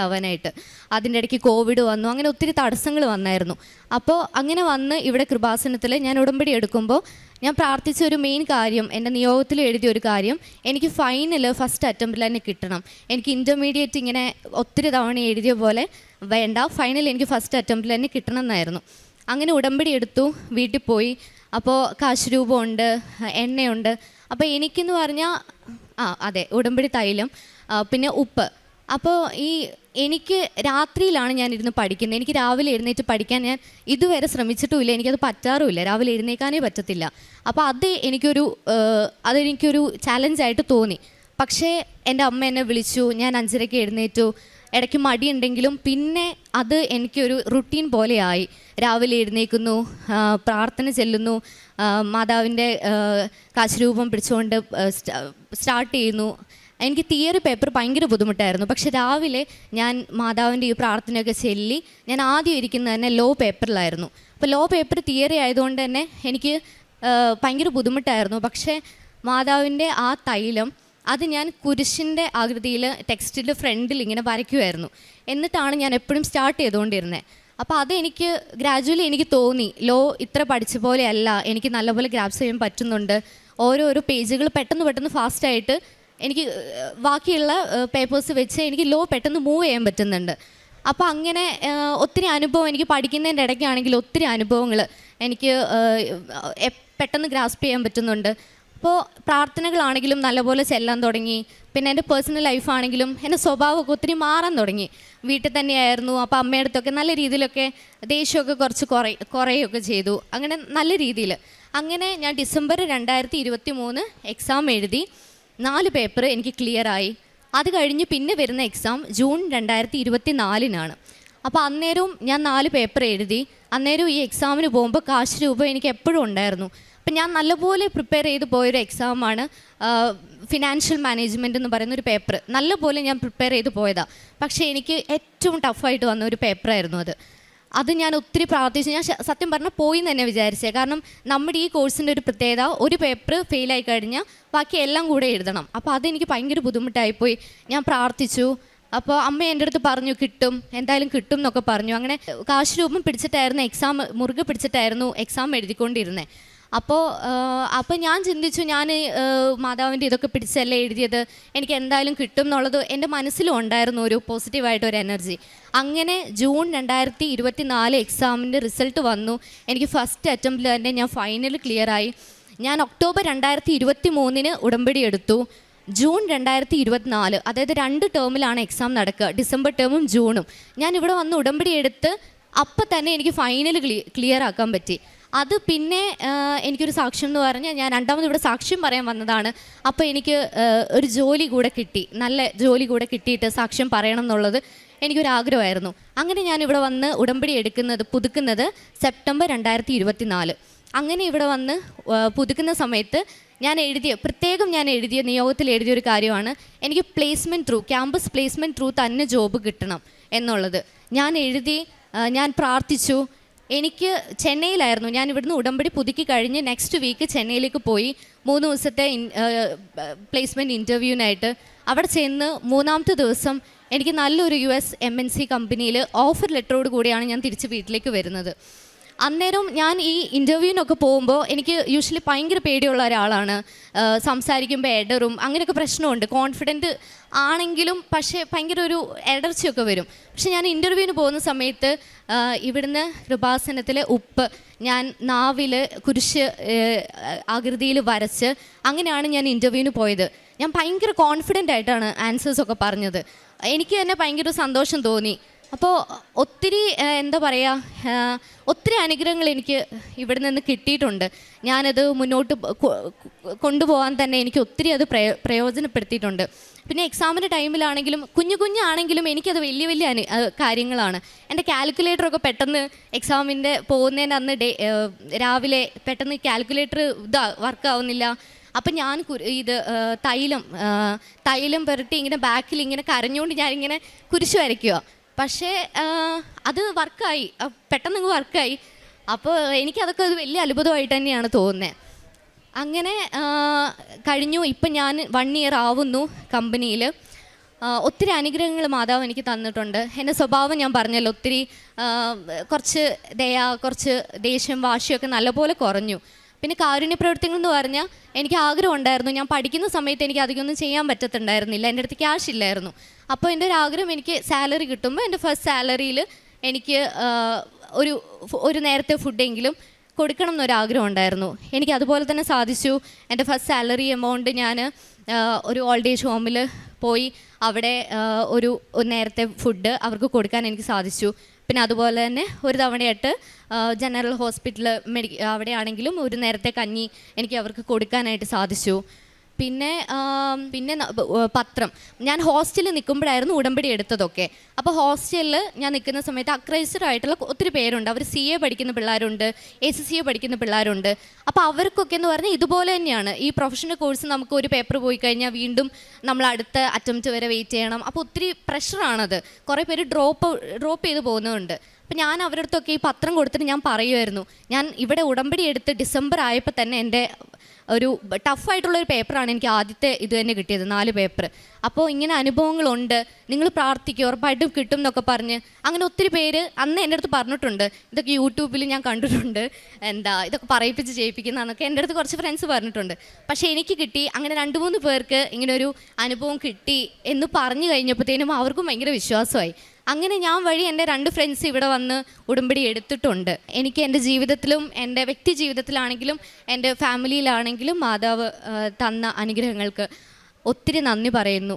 ആവാനായിട്ട്. അതിൻ്റെ ഇടയ്ക്ക് കോവിഡ് വന്നു, അങ്ങനെ ഒത്തിരി തടസ്സങ്ങൾ വന്നായിരുന്നു. അപ്പോൾ അങ്ങനെ വന്ന് ഇവിടെ കൃപാസനത്തിൽ ഞാൻ ഉടമ്പടി എടുക്കുമ്പോൾ ഞാൻ പ്രാർത്ഥിച്ച ഒരു മെയിൻ കാര്യം, എൻ്റെ നിയോഗത്തിൽ എഴുതിയ ഒരു കാര്യം, എനിക്ക് ഫൈനൽ ഫസ്റ്റ് അറ്റംപ്റ്റിൽ തന്നെ കിട്ടണം. എനിക്ക് ഇൻ്റർമീഡിയറ്റ് ഇങ്ങനെ ഒത്തിരി തവണ എഴുതിയ പോലെ വേണ്ട, ഫൈനൽ എനിക്ക് ഫസ്റ്റ് അറ്റംപ്റ്റിൽ തന്നെ കിട്ടണം എന്നായിരുന്നു. അങ്ങനെ ഉടമ്പടി എടുത്തു, വീട്ടിൽ പോയി. അപ്പോൾ കാശ് രൂപമുണ്ട്, എണ്ണയുണ്ട്. അപ്പോൾ എനിക്കെന്ന് പറഞ്ഞാൽ അതെ, ഉടമ്പടി തൈലം, പിന്നെ ഉപ്പ്. അപ്പോൾ എനിക്ക് രാത്രിയിലാണ് ഞാനിരുന്ന് പഠിക്കുന്നത്. എനിക്ക് രാവിലെ എഴുന്നേറ്റ് പഠിക്കാൻ ഞാൻ ഇതുവരെ ശ്രമിച്ചിട്ടുമില്ല, എനിക്കത് പറ്റാറുമില്ല, രാവിലെ എഴുന്നേൽക്കാനേ പറ്റത്തില്ല. അപ്പോൾ അതെനിക്കൊരു ചാലഞ്ചായിട്ട് തോന്നി. പക്ഷേ എൻ്റെ അമ്മ എന്നെ വിളിച്ചു, ഞാൻ 5:30 എഴുന്നേറ്റു. ഇടയ്ക്ക് മടിയുണ്ടെങ്കിലും പിന്നെ അത് എനിക്കൊരു റുട്ടീൻ പോലെയായി. രാവിലെ എഴുന്നേൽക്കുന്നു, പ്രാർത്ഥന ചെല്ലുന്നു, മാതാവിൻ്റെ കാശുരൂപം പിടിച്ചുകൊണ്ട് സ്റ്റാർട്ട് ചെയ്യുന്നു. എനിക്ക് തിയറി പേപ്പർ ഭയങ്കര ബുദ്ധിമുട്ടായിരുന്നു. പക്ഷെ രാവിലെ ഞാൻ മാതാവിൻ്റെ ഈ പ്രാർത്ഥനയൊക്കെ ചൊല്ലി ഞാൻ ആദ്യം ഇരിക്കുന്നത് തന്നെ ലോ പേപ്പറിലായിരുന്നു. അപ്പോൾ ലോ പേപ്പർ തിയറി ആയതുകൊണ്ട് തന്നെ എനിക്ക് ഭയങ്കര ബുദ്ധിമുട്ടായിരുന്നു. പക്ഷേ മാതാവിൻ്റെ ആ തൈലം അത് ഞാൻ കുരിശിൻ്റെ ആകൃതിയിൽ ടെക്സ്റ്റിൻ്റെ ഫ്രണ്ടിൽ ഇങ്ങനെ വരയ്ക്കുമായിരുന്നു. എന്നിട്ടാണ് ഞാൻ എപ്പോഴും സ്റ്റാർട്ട് ചെയ്തുകൊണ്ടിരുന്നത്. അപ്പോൾ അതെനിക്ക് ഗ്രാജുവലി എനിക്ക് തോന്നി, ലോ ഇത്ര പഠിച്ച പോലെയല്ല, എനിക്ക് നല്ലപോലെ ഗ്രാപ്സ് ചെയ്യാൻ പറ്റുന്നുണ്ട്. ഓരോരോ പേജുകൾ പെട്ടെന്ന് ഫാസ്റ്റായിട്ട് എനിക്ക് ബാക്കിയുള്ള പേപ്പേഴ്സ് വെച്ച് എനിക്ക് ലോ പെട്ടെന്ന് മൂവ് ചെയ്യാൻ പറ്റുന്നുണ്ട്. അപ്പോൾ അങ്ങനെ ഒത്തിരി അനുഭവം, എനിക്ക് പഠിക്കുന്നതിൻ്റെ ഇടയ്ക്കാണെങ്കിൽ ഒത്തിരി അനുഭവങ്ങൾ എനിക്ക് പെട്ടെന്ന് ഗ്രാസ്പ് ചെയ്യാൻ പറ്റുന്നുണ്ട്. അപ്പോൾ പ്രാർത്ഥനകളാണെങ്കിലും നല്ലപോലെ ചെല്ലാൻ തുടങ്ങി. പിന്നെ എൻ്റെ പേഴ്സണൽ ലൈഫാണെങ്കിലും എൻ്റെ സ്വഭാവമൊക്കെ ഒത്തിരി മാറാൻ തുടങ്ങി. വീട്ടിൽ തന്നെയായിരുന്നു. അപ്പോൾ അമ്മയുടെ അടുത്തൊക്കെ നല്ല രീതിയിലൊക്കെ ദേഷ്യമൊക്കെ കുറച്ച് കുറയുകയൊക്കെ ചെയ്തു. അങ്ങനെ നല്ല രീതിയിൽ അങ്ങനെ ഞാൻ ഡിസംബർ 2023 എക്സാം എഴുതി. 4 പേപ്പർ എനിക്ക് ക്ലിയറായി. അത് കഴിഞ്ഞ് പിന്നെ വരുന്ന എക്സാം ജൂൺ 2024 അപ്പോൾ അന്നേരവും ഞാൻ 4 പേപ്പർ എഴുതി. അന്നേരം ഈ എക്സാമിന് പോകുമ്പോൾ കാശ് രൂപ എനിക്ക് എപ്പോഴും ഉണ്ടായിരുന്നു. അപ്പം ഞാൻ നല്ലപോലെ പ്രിപ്പയർ ചെയ്ത് പോയൊരു എക്സാമാണ് ഫിനാൻഷ്യൽ മാനേജ്മെൻറ്റ് എന്ന് പറയുന്നൊരു പേപ്പർ. നല്ലപോലെ ഞാൻ പ്രിപ്പയർ ചെയ്ത് പോയതാണ്. പക്ഷേ എനിക്ക് ഏറ്റവും ടഫായിട്ട് വന്ന ഒരു പേപ്പറായിരുന്നു അത് ഞാൻ ഒത്തിരി പ്രാർത്ഥിച്ചു. ഞാൻ സത്യം പറഞ്ഞാൽ പോയി എന്ന് തന്നെ വിചാരിച്ചത്. കാരണം നമ്മുടെ ഈ കോഴ്സിൻ്റെ ഒരു പ്രത്യേകത, ഒരു പേപ്പർ ഫെയിലായി കഴിഞ്ഞാൽ ബാക്കി എല്ലാം കൂടെ എഴുതണം. അപ്പോൾ അതെനിക്ക് ഭയങ്കര ബുദ്ധിമുട്ടായിപ്പോയി. ഞാൻ പ്രാർത്ഥിച്ചു. അപ്പോൾ അമ്മ എൻ്റെ അടുത്ത് പറഞ്ഞു എന്തായാലും കിട്ടും എന്നൊക്കെ പറഞ്ഞു. അങ്ങനെ കാശ് രൂപം പിടിച്ചിട്ടായിരുന്നു മുറുകെ പിടിച്ചിട്ടായിരുന്നു എക്സാം എഴുതിക്കൊണ്ടിരുന്നത്. അപ്പോൾ ഞാൻ ചിന്തിച്ചു, ഞാൻ മാതാവിൻ്റെ ഇതൊക്കെ പിടിച്ചല്ലേ എഴുതിയത്, എനിക്ക് എന്തായാലും കിട്ടും എന്നുള്ളത് എൻ്റെ മനസ്സിലും ഉണ്ടായിരുന്നു, ഒരു പോസിറ്റീവായിട്ടൊരു എനർജി. അങ്ങനെ ജൂൺ 2024 എക്സാമിൻ്റെ റിസൾട്ട് വന്നു. എനിക്ക് ഫസ്റ്റ് അറ്റംപ്റ്റിൽ തന്നെ ഞാൻ ഫൈനൽ ക്ലിയറായി. ഞാൻ ഒക്ടോബർ 2023 ഉടമ്പടി എടുത്തു. ജൂൺ 2024, അതായത് 2 ടേമിലാണ് എക്സാം നടക്കുക, ഡിസംബർ ടേമും ജൂണും. ഞാൻ ഇവിടെ വന്ന് ഉടമ്പടി എടുത്ത് അപ്പം തന്നെ എനിക്ക് ഫൈനൽ ക്ലിയർ ആക്കാൻ പറ്റി. അത് പിന്നെ എനിക്കൊരു സാക്ഷ്യം എന്ന് പറഞ്ഞാൽ, ഞാൻ രണ്ടാമത് ഇവിടെ സാക്ഷ്യം പറയാൻ വന്നതാണ്. അപ്പോൾ എനിക്ക് ഒരു ജോലി കൂടെ കിട്ടി, നല്ല ജോലി കൂടെ കിട്ടിയിട്ട് സാക്ഷ്യം പറയണം എന്നുള്ളത് എനിക്കൊരാഗ്രഹമായിരുന്നു. അങ്ങനെ ഞാൻ ഇവിടെ വന്ന് ഉടമ്പടി പുതുക്കുന്നത് സെപ്റ്റംബർ 2024. അങ്ങനെ ഇവിടെ വന്ന് പുതുക്കുന്ന സമയത്ത് ഞാൻ എഴുതിയ നിയോഗത്തിൽ എഴുതിയൊരു കാര്യമാണ്, എനിക്ക് ക്യാമ്പസ് പ്ലേസ്മെൻറ്റ് ത്രൂ തന്നെ ജോബ് കിട്ടണം എന്നുള്ളത്. ഞാൻ പ്രാർത്ഥിച്ചു. എനിക്ക് ചെന്നൈയിലായിരുന്നു, ഞാൻ ഇവിടുന്ന് ഉടമ്പടി പുതുക്കി കഴിഞ്ഞ് നെക്സ്റ്റ് വീക്ക് ചെന്നൈയിലേക്ക് പോയി 3 ദിവസത്തെ പ്ലേസ്മെൻറ്റ് ഇൻ്റർവ്യൂവിനായിട്ട്. അവിടെ ചെന്ന് 3ാമത്തെ ദിവസം എനിക്ക് നല്ലൊരു US MNC കമ്പനിയിൽ ഓഫർ ലെറ്ററോട് കൂടിയാണ് ഞാൻ തിരിച്ച് വീട്ടിലേക്ക് വരുന്നത്. അന്നേരം ഞാൻ ഈ ഇൻ്റർവ്യൂവിനൊക്കെ പോകുമ്പോൾ എനിക്ക് യൂഷ്വലി ഭയങ്കര പേടിയുള്ള ഒരാളാണ്. സംസാരിക്കുമ്പോൾ എഡറും അങ്ങനെയൊക്കെ പ്രശ്നമുണ്ട്. കോൺഫിഡൻറ്റ് ആണെങ്കിലും പക്ഷേ ഭയങ്കര ഒരു എടർച്ചയൊക്കെ വരും. പക്ഷെ ഞാൻ ഇൻ്റർവ്യൂവിന് പോകുന്ന സമയത്ത് ഇവിടുന്ന് കൃപാസനത്തിലെ ഉപ്പ് ഞാൻ നാവിൽ കുരിശ് ആകൃതിയിൽ വരച്ച് അങ്ങനെയാണ് ഞാൻ ഇൻ്റർവ്യൂവിന് പോയത്. ഞാൻ ഭയങ്കര കോൺഫിഡൻ്റ് ആയിട്ടാണ് ആൻസേഴ്സൊക്കെ പറഞ്ഞത്. എനിക്ക് തന്നെ ഭയങ്കര സന്തോഷം തോന്നി. അപ്പോൾ ഒത്തിരി എന്താ പറയുക, ഒത്തിരി അനുഗ്രഹങ്ങൾ എനിക്ക് ഇവിടെ നിന്ന് കിട്ടിയിട്ടുണ്ട്. ഞാനത് മുന്നോട്ട് കൊണ്ടുപോകാൻ തന്നെ എനിക്ക് ഒത്തിരി അത് പ്രയോജനപ്പെടുത്തിയിട്ടുണ്ട്. പിന്നെ എക്സാമിൻ്റെ ടൈമിലാണെങ്കിലും കുഞ്ഞാണെങ്കിലും എനിക്കത് വലിയ വലിയ കാര്യങ്ങളാണ്. എൻ്റെ കാൽക്കുലേറ്ററൊക്കെ പെട്ടെന്ന് എക്സാമിൻ്റെ പോകുന്നതിന് അന്ന് രാവിലെ പെട്ടെന്ന് കാൽക്കുലേറ്റർ വർക്കാവുന്നില്ല. അപ്പം ഞാൻ ഇത് തൈലം പുരട്ടി ഇങ്ങനെ ബാക്കിൽ ഇങ്ങനെ കരഞ്ഞുകൊണ്ട് ഞാനിങ്ങനെ കുരിശ് വരയ്ക്കുക. പക്ഷേ അത് വർക്കായി, പെട്ടെന്ന് വർക്കായി. അപ്പോൾ എനിക്കതൊക്കെ ഒരു വലിയ അത്ഭുതമായിട്ട് തന്നെയാണ് തോന്നുന്നത്. അങ്ങനെ കഴിഞ്ഞു. ഇപ്പം ഞാൻ 1 ഇയർ ആവുന്നു കമ്പനിയിൽ. ഒത്തിരി അനുഗ്രഹങ്ങൾ മാതാവ് എനിക്ക് തന്നിട്ടുണ്ട്. എൻ്റെ സ്വഭാവം ഞാൻ പറഞ്ഞല്ലോ, ഒത്തിരി കുറച്ച് കുറച്ച് ദേഷ്യം വാശിയൊക്കെ നല്ലപോലെ കുറഞ്ഞു. പിന്നെ കാരുണ്യ പ്രവർത്തനങ്ങൾ എന്ന് പറഞ്ഞാൽ എനിക്ക് ആഗ്രഹം ഉണ്ടായിരുന്നു. ഞാൻ പഠിക്കുന്ന സമയത്ത് എനിക്ക് അധികമൊന്നും ചെയ്യാൻ പറ്റത്തുണ്ടായിരുന്നില്ല, എൻ്റെ അടുത്ത് ക്യാഷ് ഇല്ലായിരുന്നു. അപ്പോൾ എൻ്റെ ഒരു ആഗ്രഹം, എനിക്ക് സാലറി കിട്ടുമ്പോൾ എൻ്റെ ഫസ്റ്റ് സാലറിയിൽ എനിക്ക് ഒരു നേരത്തെ ഫുഡെങ്കിലും കൊടുക്കണം എന്നൊരാഗ്രഹം ഉണ്ടായിരുന്നു. എനിക്ക് അതുപോലെ തന്നെ സാധിച്ചു. എൻ്റെ ഫസ്റ്റ് സാലറി എമൗണ്ട് ഞാൻ ഒരു ഓൾഡ് ഏജ് ഹോമിൽ പോയി അവിടെ ഒരു നേരത്തെ ഫുഡ് അവർക്ക് കൊടുക്കാൻ എനിക്ക് സാധിച്ചു. പിന്നെ അതുപോലെ തന്നെ ഒരു തവണയായിട്ട് ജനറൽ ഹോസ്പിറ്റൽ അവിടെയാണെങ്കിലും ഒരു നേരത്തെ കഞ്ഞി എനിക്ക് അവർക്ക് കൊടുക്കാനായിട്ട് സാധിച്ചു. പിന്നെ പത്രം, ഞാൻ ഹോസ്റ്റലിൽ നിൽക്കുമ്പോഴായിരുന്നു ഉടമ്പടി എടുത്തതൊക്കെ. അപ്പോൾ ഹോസ്റ്റലിൽ ഞാൻ നിൽക്കുന്ന സമയത്ത് അക്രൈസ്ഡ് ആയിട്ടുള്ള ഒത്തിരി പേരുണ്ട്. അവർ CA പഠിക്കുന്ന പിള്ളേരുണ്ട്, ACCA പഠിക്കുന്ന പിള്ളേരുണ്ട്. അപ്പോൾ അവർക്കൊക്കെ എന്ന് പറഞ്ഞാൽ ഇതുപോലെ തന്നെയാണ്. ഈ പ്രൊഫഷണൽ കോഴ്സ് നമുക്ക് ഒരു പേപ്പർ പോയി കഴിഞ്ഞാൽ വീണ്ടും നമ്മൾ അടുത്ത അറ്റംപ്റ്റ് വരെ വെയിറ്റ് ചെയ്യണം. അപ്പോൾ ഒത്തിരി പ്രഷറാണത്. കുറേ പേര് ഡ്രോപ്പ് ചെയ്ത് പോകുന്നുണ്ട്. അപ്പം ഞാൻ അവരുടെ അടുത്തൊക്കെ ഈ പത്രം കൊടുത്തിട്ട് ഞാൻ പറയുമായിരുന്നു, ഞാൻ ഇവിടെ ഉടമ്പടി എടുത്ത് ഡിസംബർ ആയപ്പോൾ തന്നെ എൻ്റെ ഒരു ടഫായിട്ടുള്ളൊരു പേപ്പറാണ് എനിക്ക് ആദ്യത്തെ ഇത് തന്നെ കിട്ടിയത്, 4 പേപ്പർ. അപ്പോൾ ഇങ്ങനെ അനുഭവങ്ങളുണ്ട്, നിങ്ങൾ പ്രാർത്ഥിക്കുക ഉറപ്പായിട്ടും കിട്ടും എന്നൊക്കെ പറഞ്ഞ് അങ്ങനെ ഒത്തിരി പേര് അന്ന് എൻ്റെ അടുത്ത് പറഞ്ഞിട്ടുണ്ട്. ഇതൊക്കെ യൂട്യൂബിൽ ഞാൻ കണ്ടിട്ടുണ്ട്, ഇതൊക്കെ പറയിപ്പിച്ച് ചെയ്യിപ്പിക്കുന്നതെന്നൊക്കെ എൻ്റെ അടുത്ത് കുറച്ച് ഫ്രണ്ട്സ് പറഞ്ഞിട്ടുണ്ട്. പക്ഷേ എനിക്ക് കിട്ടി. അങ്ങനെ 2-3 പേർക്ക് ഇങ്ങനെ ഒരു അനുഭവം കിട്ടി എന്ന് പറഞ്ഞു കഴിഞ്ഞപ്പോഴത്തേനും അവർക്കും ഭയങ്കര വിശ്വാസമായി. അങ്ങനെ ഞാൻ വഴി എൻ്റെ 2 ഫ്രണ്ട്സ് ഇവിടെ വന്ന് ഉടമ്പടി എടുത്തിട്ടുണ്ട്. എനിക്ക് എൻ്റെ ജീവിതത്തിലും എൻ്റെ വ്യക്തി ജീവിതത്തിലാണെങ്കിലും എൻ്റെ ഫാമിലിയിലാണെങ്കിലും മാതാവ് തന്ന അനുഗ്രഹങ്ങൾക്ക് ഒത്തിരി നന്ദി പറയുന്നു.